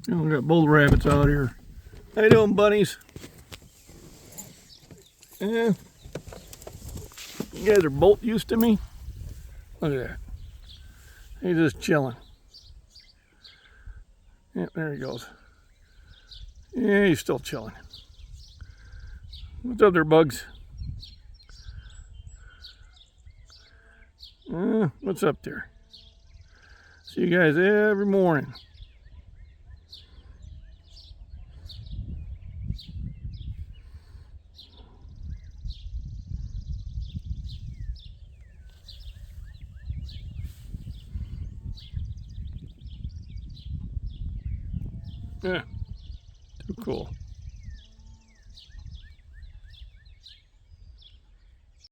We got bull rabbits out here. How you doing, bunnies? Yeah. You guys are both used to me. Look at that. He's just chilling. Yeah, there he goes. Yeah, he's still chilling. What's up there, bugs? What's up there? See you guys every morning. Yeah, too cool.